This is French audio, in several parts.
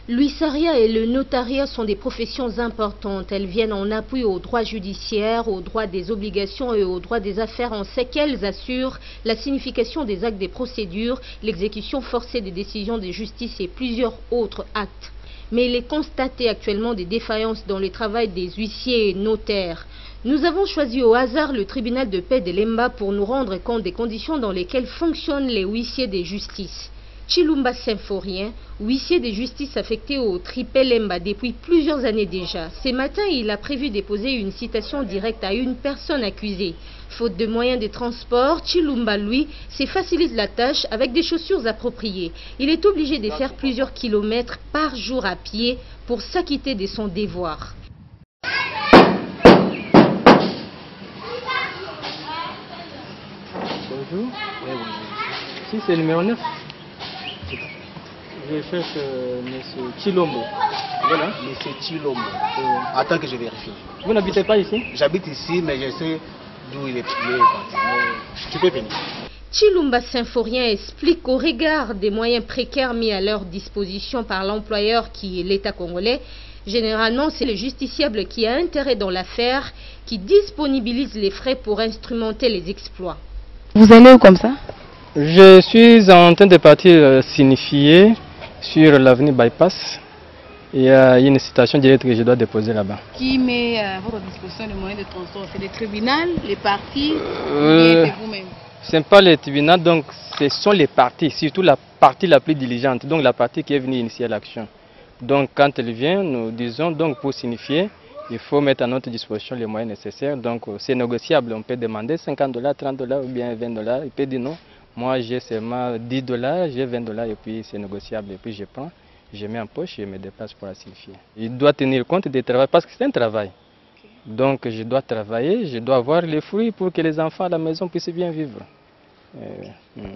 L'huissier et le notariat sont des professions importantes. Elles viennent en appui au droit judiciaire, au droit des obligations et au droit des affaires. On sait qu'elles assurent la signification des actes des procédures, l'exécution forcée des décisions de justice et plusieurs autres actes. Mais il est constaté actuellement des défaillances dans le travail des huissiers et notaires. Nous avons choisi au hasard le tribunal de paix de Lemba pour nous rendre compte des conditions dans lesquelles fonctionnent les huissiers de justice. Chilumba Symphorien, huissier de justice affecté au Tripé Lemba depuis plusieurs années déjà. Ce matin, il a prévu déposer une citation directe à une personne accusée. Faute de moyens de transport, Chilumba, lui, se facilite la tâche avec des chaussures appropriées. Il est obligé de faire plusieurs kilomètres par jour à pied pour s'acquitter de son devoir. Bonjour. Si c'est le numéro 9. Je cherche M. Chilombo. Voilà. M. Chilombo. Attends que je vérifie. Vous n'habitez pas ici? J'habite ici, mais je sais d'où il est parti. Tu peux venir. Chilumba Symphorien explique qu'au regard des moyens précaires mis à leur disposition par l'employeur qui est l'État congolais, généralement c'est le justiciable qui a intérêt dans l'affaire, qui disponibilise les frais pour instrumenter les exploits. Vous allez où comme ça? Je suis en train de partir signifier sur l'avenue Bypass. Il y a une citation directe que je dois déposer là-bas. Qui met à votre disposition les moyens de transport? C'est les tribunaux, les partis, et vous-même? Ce n'est pas les tribunaux, donc ce sont les partis, surtout la partie la plus diligente, donc la partie qui est venue initier l'action. Donc quand elle vient, nous disons donc pour signifier, il faut mettre à notre disposition les moyens nécessaires. Donc c'est négociable, on peut demander $50, $30 ou bien $20. Il peut dire non, moi j'ai seulement $10, j'ai $20 et puis c'est négociable. Et puis je prends, je mets en poche et je me déplace pour la signifier. Il doit tenir compte des travaux parce que c'est un travail. Donc je dois travailler, je dois avoir les fruits pour que les enfants à la maison puissent bien vivre.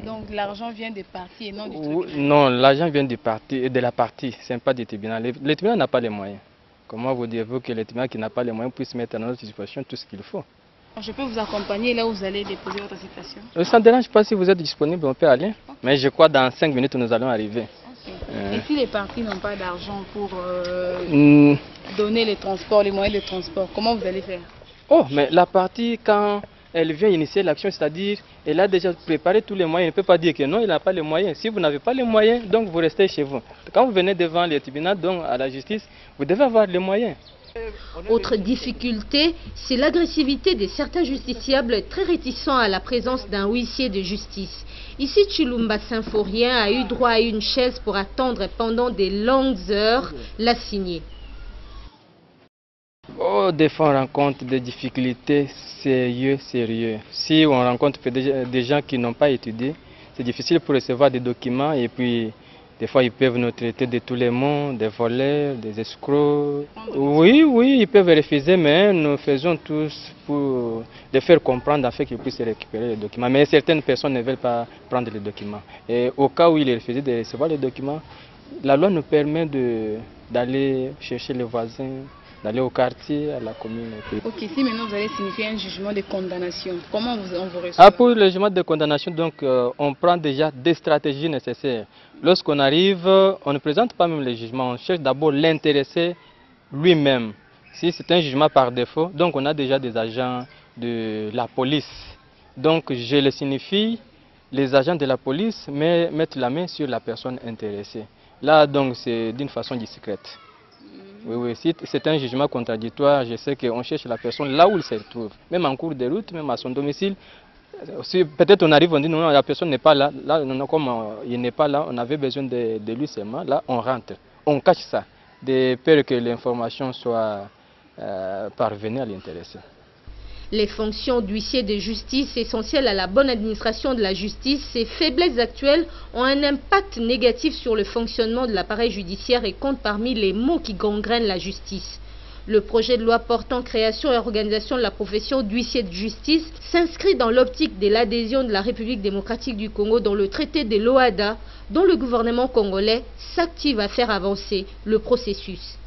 Donc l'argent vient des partis et non du tribunal? Non, l'argent vient du parti, de la partie, ce n'est pas du tribunal. Le tribunal n'a pas les moyens. Comment vous direz-vous que le tribunal qui n'a pas les moyens puisse mettre à notre disposition tout ce qu'il faut? Je peux vous accompagner là où vous allez déposer votre citation? Ça ne dérange pas, si vous êtes disponible, on peut aller. Okay. Mais je crois que dans 5 minutes, nous allons arriver. Okay. Et si les partis n'ont pas d'argent pour donner les transports, les moyens de transport, comment vous allez faire? Oh, mais la partie, quand elle vient initier l'action, c'est-à-dire elle a déjà préparé tous les moyens. Elle ne peut pas dire que non, il n'a pas les moyens. Si vous n'avez pas les moyens, donc vous restez chez vous. Quand vous venez devant les tribunaux, donc à la justice, vous devez avoir les moyens. Autre difficulté, c'est l'agressivité de certains justiciables très réticents à la présence d'un huissier de justice. Ici, Chilumba Symphorien a eu droit à une chaise pour attendre pendant des longues heures l'assignée. Oh, des fois on rencontre des difficultés sérieuses. Si on rencontre des gens qui n'ont pas étudié, c'est difficile pour recevoir des documents et puis des fois ils peuvent nous traiter de tous les mondes, des voleurs, des escrocs. Oui, ils peuvent refuser, mais nous faisons tous pour les faire comprendre afin qu'ils puissent récupérer les documents. Mais certaines personnes ne veulent pas prendre les documents. Et au cas où ils refusent de recevoir les documents, la loi nous permet d'aller chercher les voisins, d'aller au quartier, à la commune. Ok, si maintenant vous allez signifier un jugement de condamnation, comment on vous reçoit? Pour le jugement de condamnation, donc, on prend déjà des stratégies nécessaires. Lorsqu'on arrive, on ne présente pas même le jugement, on cherche d'abord l'intéressé lui-même. Si c'est un jugement par défaut, donc on a déjà des agents de la police. Donc je le signifie, les agents de la police mettent la main sur la personne intéressée. Là, donc, c'est d'une façon discrète. Oui, si c'est un jugement contradictoire, je sais qu'on cherche la personne là où il se trouve, même en cours de route, même à son domicile. Si peut-être on arrive, on dit non, la personne n'est pas là, comme il n'est pas là, on avait besoin de lui seulement, là on rentre, on cache ça, de peur que l'information soit parvenue à l'intéressé. Les fonctions d'huissier de justice essentielles à la bonne administration de la justice, ces faiblesses actuelles ont un impact négatif sur le fonctionnement de l'appareil judiciaire et comptent parmi les maux qui gangrènent la justice. Le projet de loi portant création et organisation de la profession d'huissier de justice s'inscrit dans l'optique de l'adhésion de la République démocratique du Congo dans le traité de l'OHADA, dont le gouvernement congolais s'active à faire avancer le processus.